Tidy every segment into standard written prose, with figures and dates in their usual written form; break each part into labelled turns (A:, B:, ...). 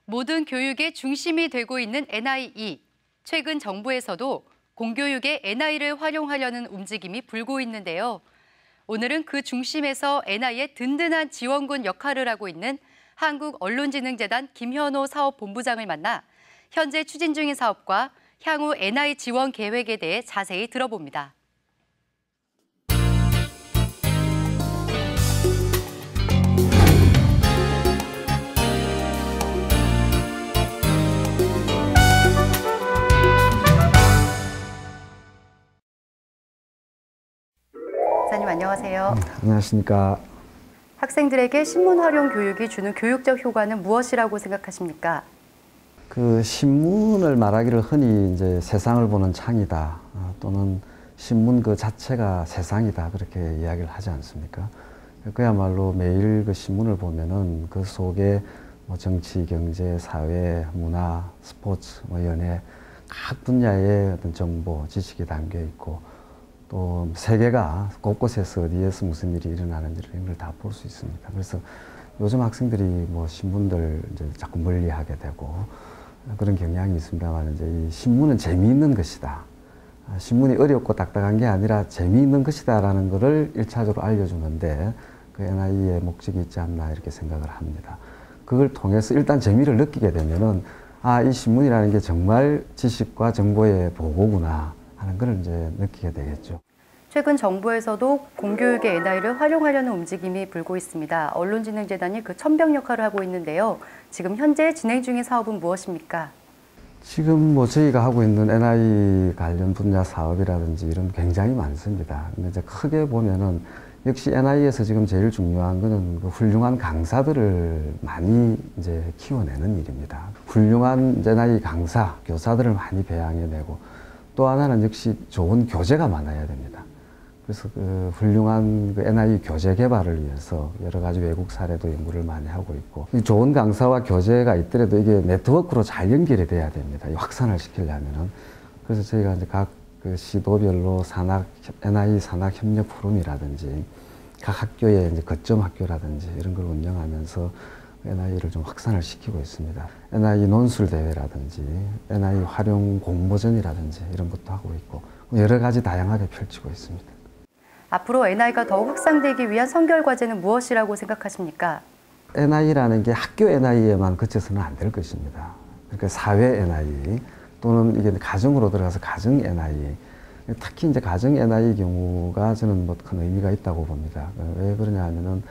A: 모든 교육의 중심이 되고 있는 NIE. 최근 정부에서도 공교육에 NI를 활용하려는 움직임이 불고 있는데요. 오늘은 그 중심에서 NI의 든든한 지원군 역할을 하고 있는 한국언론진흥재단 김현호 사업본부장을 만나 현재 추진 중인 사업과 향후 NI 지원 계획에 대해 자세히 들어봅니다. 사장님 안녕하세요.
B: 안녕하십니까.
A: 학생들에게 신문 활용 교육이 주는 교육적 효과는 무엇이라고 생각하십니까?
B: 그 신문을 말하기를 흔히 이제 세상을 보는 창이다, 또는 신문 그 자체가 세상이다 그렇게 이야기를 하지 않습니까? 그야말로 매일 그 신문을 보면은 그 속에 뭐 정치, 경제, 사회, 문화, 스포츠, 뭐 연예 각 분야의 어떤 정보, 지식이 담겨 있고 또 세계가 곳곳에서 어디에서 무슨 일이 일어나는지를 이런 걸 다 볼 수 있습니다. 그래서 요즘 학생들이 뭐 신문들 이제 자꾸 멀리하게 되고 그런 경향이 있습니다만 이제 이 신문은 재미있는 것이다. 신문이 어렵고 딱딱한 게 아니라 재미있는 것이다라는 것을 1차적으로 알려주는데 그 NI의 목적이 있지 않나 이렇게 생각을 합니다. 그걸 통해서 일단 재미를 느끼게 되면은 이 신문이라는 게 정말 지식과 정보의 보고구나 하는 걸 이제 느끼게 되겠죠.
A: 최근 정부에서도 공교육의 NI를 활용하려는 움직임이 불고 있습니다. 언론진흥재단이 그 첨병 역할을 하고 있는데요. 지금 현재 진행 중인 사업은 무엇입니까?
B: 지금 뭐 저희가 하고 있는 NI 관련 분야 사업이라든지 이런 굉장히 많습니다. 근데 이제 크게 보면은 역시 NI에서 지금 제일 중요한 거는 그 훌륭한 강사들을 많이 이제 키워내는 일입니다. 훌륭한 NI 강사, 교사들을 많이 배양해내고 또 하나는 역시 좋은 교재가 많아야 됩니다. 그래서 그 훌륭한 그 NI 교재 개발을 위해서 여러 가지 외국 사례도 연구를 많이 하고 있고 좋은 강사와 교재가 있더라도 이게 네트워크로 잘 연결이 돼야 됩니다. 확산을 시키려면은. 그래서 저희가 이제 각 그 시도별로 NI 산학 협력 포럼이라든지 각 학교의 이제 거점 학교라든지 이런 걸 운영하면서 NI를 좀 확산을 시키고 있습니다. NI 논술 대회라든지 NI 활용 공모전이라든지 이런 것도 하고 있고 여러 가지 다양하게 펼치고 있습니다.
A: 앞으로 NI가 더욱 확산되기 위한 선결 과제는 무엇이라고 생각하십니까?
B: NI라는 게 학교 NI에만 그쳐서는 안 될 것입니다. 그러니까 사회 NI 또는 이게 가정으로 들어가서 가정 NI, 특히 이제 가정 NI 경우가 저는 뭐 큰 의미가 있다고 봅니다. 왜 그러냐 하면은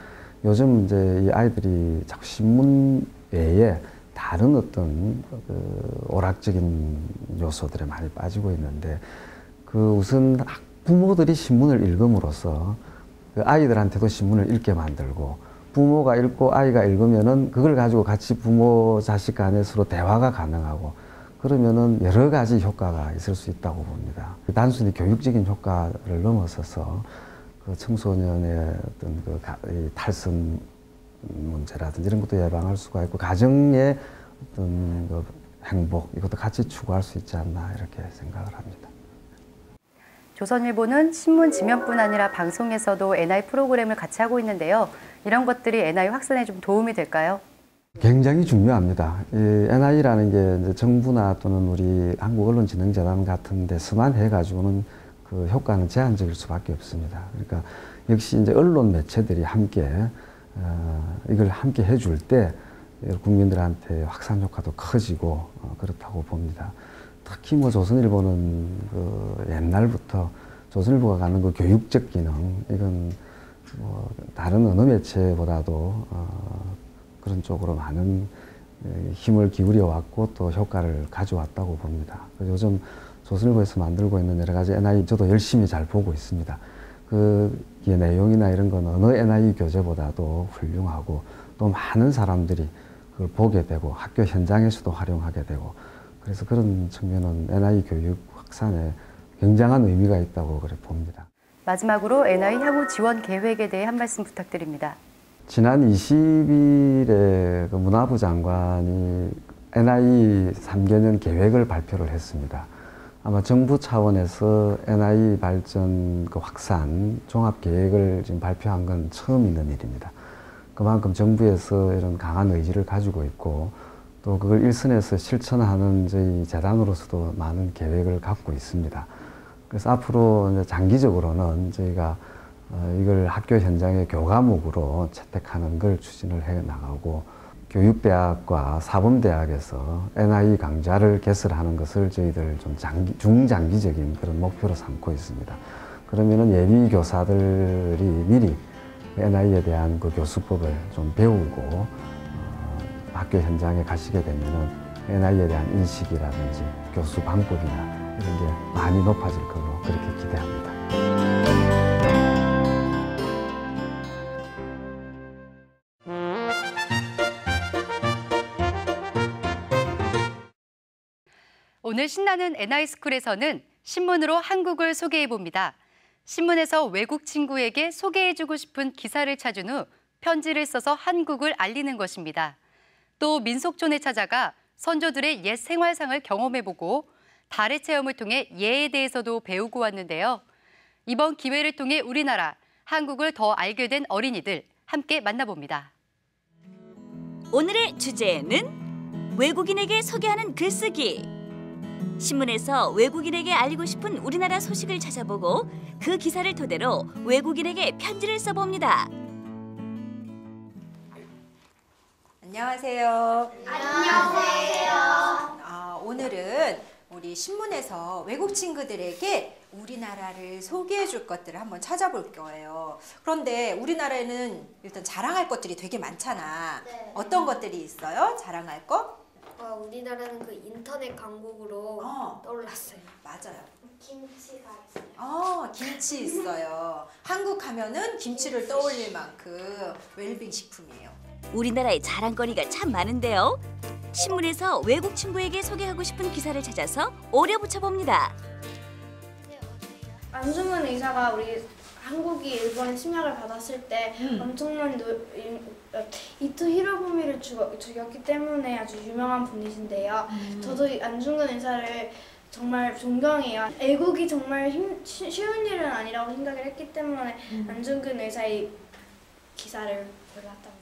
B: 요즘 이제 이 아이들이 자꾸 신문 외에 다른 어떤 그 오락적인 요소들에 많이 빠지고 있는데 그 우선 부모들이 신문을 읽음으로써 그 아이들한테도 신문을 읽게 만들고 부모가 읽고 아이가 읽으면은 그걸 가지고 같이 부모 자식 간에 서로 대화가 가능하고 그러면은 여러 가지 효과가 있을 수 있다고 봅니다. 단순히 교육적인 효과를 넘어서서 그 청소년의 어떤 그 탈선 문제라든지 이런 것도 예방할 수가 있고 가정의 어떤 그 행복 이것도 같이 추구할 수 있지 않나 이렇게 생각을 합니다.
A: 조선일보는 신문 지면뿐 아니라 방송에서도 NI 프로그램을 같이 하고 있는데요. 이런 것들이 NI 확산에 좀 도움이 될까요?
B: 굉장히 중요합니다. 이 NI라는 게 이제 정부나 또는 우리 한국언론진흥재단 같은 데서만 해가지고는 그 효과는 제한적일 수밖에 없습니다. 그러니까 역시 이제 언론 매체들이 함께 이걸 함께 해줄 때 국민들한테 확산 효과도 커지고 그렇다고 봅니다. 특히 뭐 조선일보는 그 옛날부터 조선일보가 갖는 그 교육적 기능 이건 뭐 다른 어느 매체보다도 그런 쪽으로 많은 힘을 기울여 왔고 또 효과를 가져왔다고 봅니다. 요즘 조선일보에서 만들고 있는 여러 가지 NI 저도 열심히 잘 보고 있습니다. 그 내용이나 이런 건 어느 NI 교재보다도 훌륭하고 또 많은 사람들이 그걸 보게 되고 학교 현장에서도 활용하게 되고 그래서 그런 측면은 NI 교육 확산에 굉장한 의미가 있다고 그래 봅니다.
A: 마지막으로 NI 향후 지원 계획에 대해 한 말씀 부탁드립니다.
B: 지난 20일에 그 문화부 장관이 NI 3개년 계획을 발표를 했습니다. 아마 정부 차원에서 NI 발전 그 확산 종합 계획을 지금 발표한 건 처음 있는 일입니다. 그만큼 정부에서 이런 강한 의지를 가지고 있고 또 그걸 일선에서 실천하는 저희 재단으로서도 많은 계획을 갖고 있습니다. 그래서 앞으로 이제 장기적으로는 저희가 이걸 학교 현장의 교과목으로 채택하는 걸 추진을 해 나가고, 교육대학과 사범대학에서 NI 강좌를 개설하는 것을 저희들 좀 중장기적인 그런 목표로 삼고 있습니다. 그러면은 예비 교사들이 미리 NI에 대한 그 교수법을 좀 배우고 학교 현장에 가시게 되면은 NI에 대한 인식이라든지 교수 방법이나 이런 게 많이 높아질 거로 그렇게 기대합니다.
A: 오늘 신나는 NI스쿨에서는 신문으로 한국을 소개해 봅니다. 신문에서 외국 친구에게 소개해주고 싶은 기사를 찾은 후 편지를 써서 한국을 알리는 것입니다. 또 민속촌에 찾아가 선조들의 옛 생활상을 경험해보고 달의 체험을 통해 예에 대해서도 배우고 왔는데요. 이번 기회를 통해 우리나라, 한국을 더 알게 된 어린이들 함께 만나봅니다.
C: 오늘의 주제는 외국인에게 소개하는 글쓰기. 신문에서 외국인에게 알리고 싶은 우리나라 소식을 찾아보고 그 기사를 토대로 외국인에게 편지를 써봅니다.
D: 안녕하세요.
E: 안녕하세요.
D: 오늘은 우리 신문에서 외국 친구들에게 우리나라를 소개해 줄 것들을 한번 찾아볼 거예요. 그런데 우리나라에는 일단 자랑할 것들이 되게 많잖아.
E: 네.
D: 어떤 것들이 있어요? 자랑할 거?
E: 우리나라는 그 인터넷 강국으로 떠올랐어요.
D: 맞아요.
E: 김치가 있어요.
D: 김치 있어요. 한국 하면은 김치를 떠올릴 만큼 웰빙 식품이에요.
C: 우리나라의 자랑거리가 참 많은데요. 신문에서 외국 친구에게 소개하고 싶은 기사를 찾아서 오려 붙여봅니다.
F: 안중근 의사가 우리 한국이 일본 침략을 받았을 때 엄청난 이토 히로부미를 죽였기 때문에 아주 유명한 분이신데요. 저도 안중근 의사를 정말 존경해요. 애국이 정말 쉬운 일은 아니라고 생각을 했기 때문에 안중근 의사의 기사를 골랐답니다.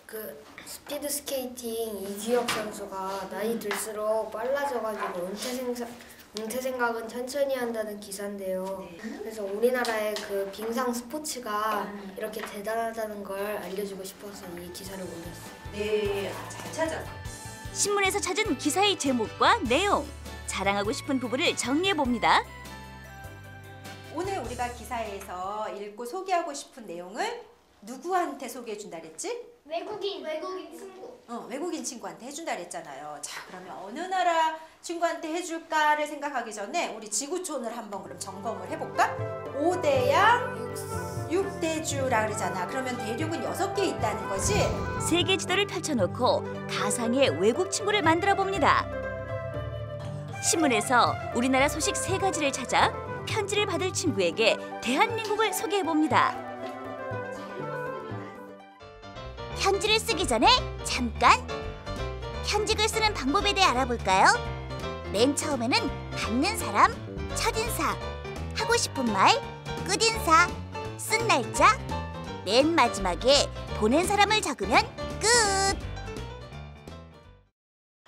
E: 그 스피드 스케이팅 이규혁 선수가 나이 들수록 빨라져가지고 은퇴 생각은 천천히 한다는 기사인데요. 그래서 우리나라의 그 빙상 스포츠가 이렇게 대단하다는 걸 알려주고 싶어서 이 기사를 올렸어요.
D: 네, 잘 찾았어요.
C: 신문에서 찾은 기사의 제목과 내용, 자랑하고 싶은 부분을 정리해봅니다.
D: 오늘 우리가 기사에서 읽고 소개하고 싶은 내용을 누구한테 소개해 준다 그랬지?
E: 외국인 친구.
D: 외국인 친구한테 해준다 그랬잖아요. 자, 그러면 어느 나라 친구한테 해줄까를 생각하기 전에 우리 지구촌을 한번 그럼 점검을 해볼까? 5대양 6대주라 그러잖아. 그러면 대륙은 6개 있다는 거지?
C: 세계 지도를 펼쳐놓고 가상의 외국 친구를 만들어 봅니다. 신문에서 우리나라 소식 3가지를 찾아 편지를 받을 친구에게 대한민국을 소개해봅니다.
G: 편지를 쓰기 전에 잠깐! 편지글 쓰는 방법에 대해 알아볼까요? 맨 처음에는 받는 사람, 첫인사, 하고 싶은 말, 끝인사, 쓴 날짜, 맨 마지막에 보낸 사람을 적으면 끝!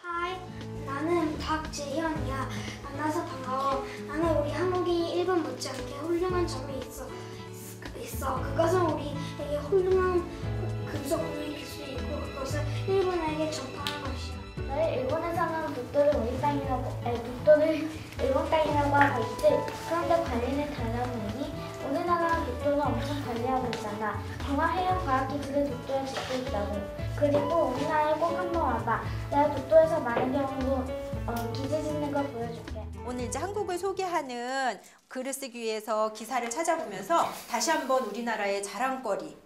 H: 하이, 나는 박재현이야. 만나서 반가워. 나는 우리 한국이 일본 못지않게 훌륭한 점이 있어. 그것은 우리에게 훌륭한 금속을 기술이고 그것을 일본에게 전파하는 것이야.
I: 너희 일본에서는 독도를 우리 땅이라고, 독도를 일본 땅이라고 하고 있지. 그런데 관리는 달라 보이니 우리나라 독도는 엄청 관리하고 있잖아. 중앙해양과학기술이 독도에 짓고 있다고. 그리고 우리나라에 꼭 한번 와봐. 내가 독도에서 많은 경우도 기재 짓는 걸 보여줄게.
D: 오늘 이제 한국을 소개하는 글을 쓰기 위해서 기사를 찾아보면서 다시 한번 우리나라의 자랑거리,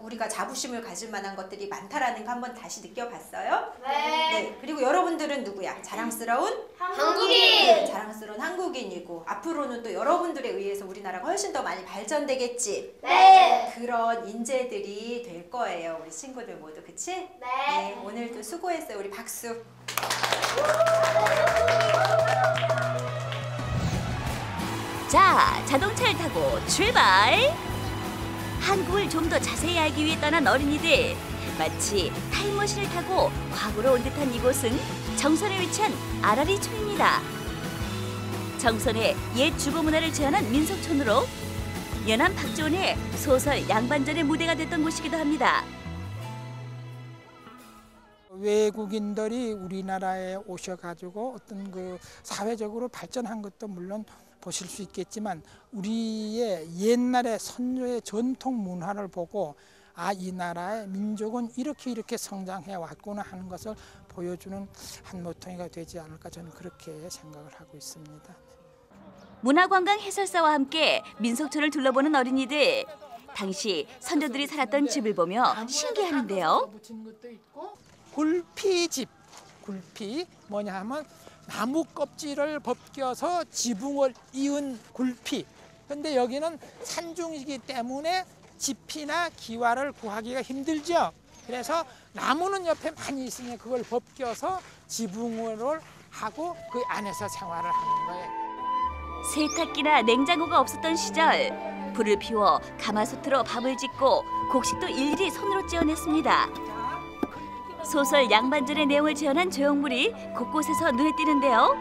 D: 우리가 자부심을 가질 만한 것들이 많다라는 거 한번 다시 느껴봤어요? 네. 그리고 여러분들은 누구야? 자랑스러운?
E: 한국인!
D: 네, 자랑스러운 한국인이고 앞으로는 또 여러분들에 의해서 우리나라가 훨씬 더 많이 발전되겠지?
E: 네!
D: 그런 인재들이 될 거예요. 우리 친구들 모두, 그치? 네. 오늘도 수고했어요. 우리 박수.
C: 자, 자동차를 타고 출발! 한국을 좀 더 자세히 알기 위해 떠난 어린이들. 마치 타임머신을 타고 과거로 온 듯한 이곳은 정선에 위치한 아라리촌입니다. 정선의 옛 주거 문화를 재현한 민속촌으로 연암 박지원의 소설 양반전의 무대가 됐던 곳이기도 합니다.
J: 외국인들이 우리나라에 오셔가지고 어떤 그 사회적으로 발전한 것도 물론 보실 수 있겠지만 우리의 옛날의 선조의 전통 문화를 보고 아, 이 나라의 민족은 이렇게 성장해 왔구나 하는 것을 보여주는 한 모퉁이가 되지 않을까 저는 그렇게 생각을 하고 있습니다.
C: 문화관광 해설사와 함께 민속촌을 둘러보는 어린이들. 당시 선조들이 살았던 집을 보며 신기해하는데요.
J: 굴피집, 굴피 뭐냐 하면 나무 껍질을 벗겨서 지붕을 이은 굴피. 그런데 여기는 산중이기 때문에 지피나 기와를 구하기가 힘들죠. 그래서 나무는 옆에 많이 있으니 그걸 벗겨서 지붕을 하고 그 안에서 생활을 하는 거예요.
C: 세탁기나 냉장고가 없었던 시절 불을 피워 가마솥으로 밥을 짓고 곡식도 일일이 손으로 찧어냈습니다. 소설 양반전의 내용을 재현한 조형물이 곳곳에서 눈에 띄는데요.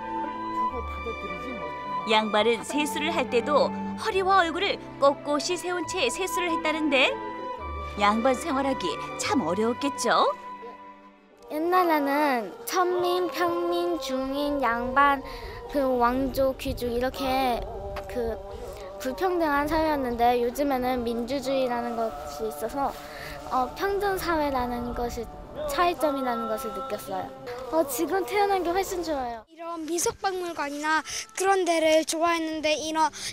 C: 양반은 세수를 할 때도 허리와 얼굴을 꼿꼿이 세운 채 세수를 했다는데 양반 생활하기 참 어려웠겠죠?
I: 옛날에는 천민, 평민, 중인, 양반, 그 왕조, 귀족 이렇게 그 불평등한 사회였는데 요즘에는 민주주의라는 것이 있어서 평등 사회라는 것이 차이점이라는 것을 느꼈어요. 지금 태어난 게 훨씬 좋아요.
H: 이런 미술박물관이나 그런 데를 좋아했는데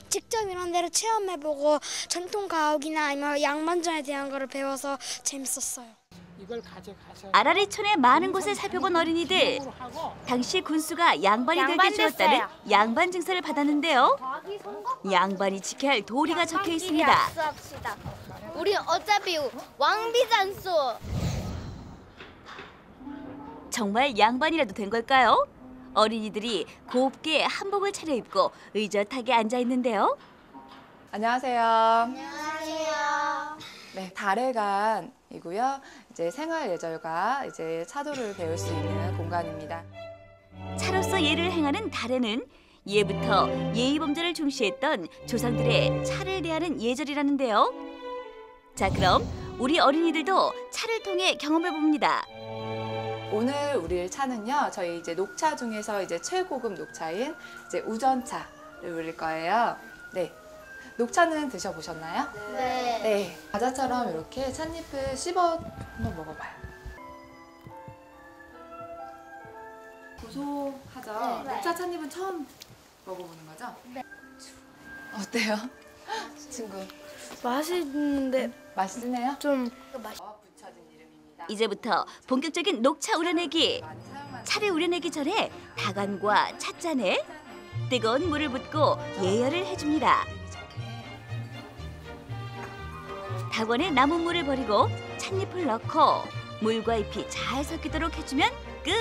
H: 직접 이런 데를 체험해보고 전통 가옥이나 아니면 양반전에 대한 거를 배워서 재밌었어요.
C: 아라리촌의 많은 곳을 살펴본 어린이들. 당시 군수가 양반이 되게 주었다는 양반 증서를 받았는데요. 양반이 지켜야 할 도리가 적혀 있습니다.
I: 우리 어차피 왕비잔소.
C: 정말 양반이라도 된 걸까요? 어린이들이 곱게 한복을 차려입고 의젓하게 앉아 있는데요.
K: 안녕하세요.
I: 안녕하세요.
K: 네, 달해관이고요. 이제 생활 예절과 이제 차도를 배울 수 있는 공간입니다.
C: 차로서 예를 행하는 달해는 예부터 예의 범절을 중시했던 조상들의 차를 대하는 예절이라는데요. 자, 그럼 우리 어린이들도 차를 통해 경험해 봅니다.
K: 오늘 우릴 차는요, 저희 이제 녹차 중에서 이제 최고급 녹차인 이제 우전차를 우릴 거예요. 네. 녹차는 드셔보셨나요?
I: 네.
K: 네. 과자처럼 이렇게 찻잎을 씹어 한번 먹어봐요. 고소하죠?
I: 네.
K: 녹차 찻잎은 처음 먹어보는 거죠? 네. 어때요? 친구.
F: 맛있는데
K: 맛있네요?
F: 좀
C: 이제부터 본격적인 녹차 우려내기. 차를 우려내기 전에 다간과 찻잔에 뜨거운 물을 붓고 예열을 해줍니다. 다건에 남은 물을 버리고 찻잎을 넣고 물과 잎이 잘 섞이도록 해주면 끝!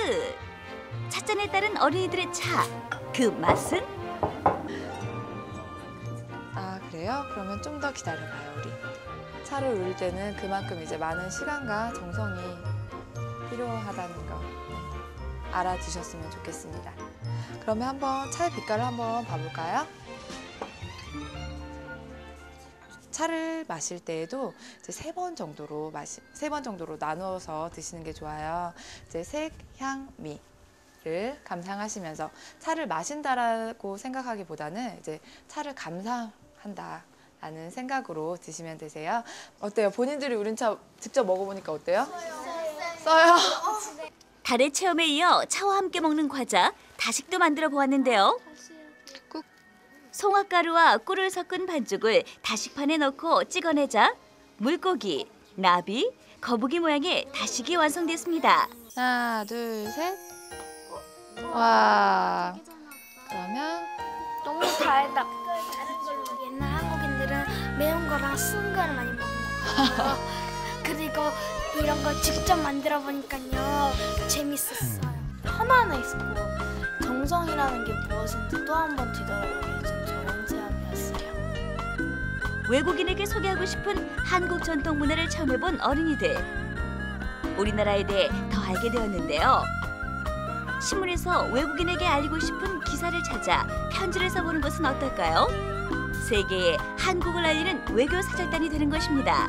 C: 찻잔에 따른 어린이들의 차, 그 맛은?
K: 아, 그래요? 그러면 좀 더 기다려봐요, 우리. 차를 우릴 때는 그만큼 이제 많은 시간과 정성이 필요하다는 거 알아두셨으면 좋겠습니다. 그러면 한번 차의 빛깔을 한번 봐볼까요? 차를 마실 때에도 이제 세 번 정도로 나누어서 드시는 게 좋아요. 이제 색, 향, 미를 감상하시면서 차를 마신다라고 생각하기보다는 이제 차를 감상한다. 라는 생각으로 드시면 되세요. 어때요? 본인들이 우린 차 직접 먹어보니까 어때요? 써요.
C: 달의 체험에 이어 차와 함께 먹는 과자, 다식도 만들어 보았는데요. 송화가루와 꿀을 섞은 반죽을 다식판에 넣고 찍어내자 물고기, 나비, 거북이 모양의 다식이 완성됐습니다.
K: 하나, 둘, 셋. 와. 그러면
H: 너무 달다. 옛날 한국인들은 매운 거랑 쓴 거를 많이 먹는 거 같아요. 그리고 이런 거 직접 만들어 보니까요 재밌었어요.
F: 편안했고 정성이라는 게 무엇인지 또 한 번 뒤돌아보게 해준 좋은 체험이었어요.
C: 외국인에게 소개하고 싶은 한국 전통 문화를 체험해본 어린이들. 우리나라에 대해 더 알게 되었는데요. 신문에서 외국인에게 알리고 싶은 기사를 찾아 편지를 써보는 것은 어떨까요? 세계에 한국을 알리는 외교 사절단이 되는 것입니다.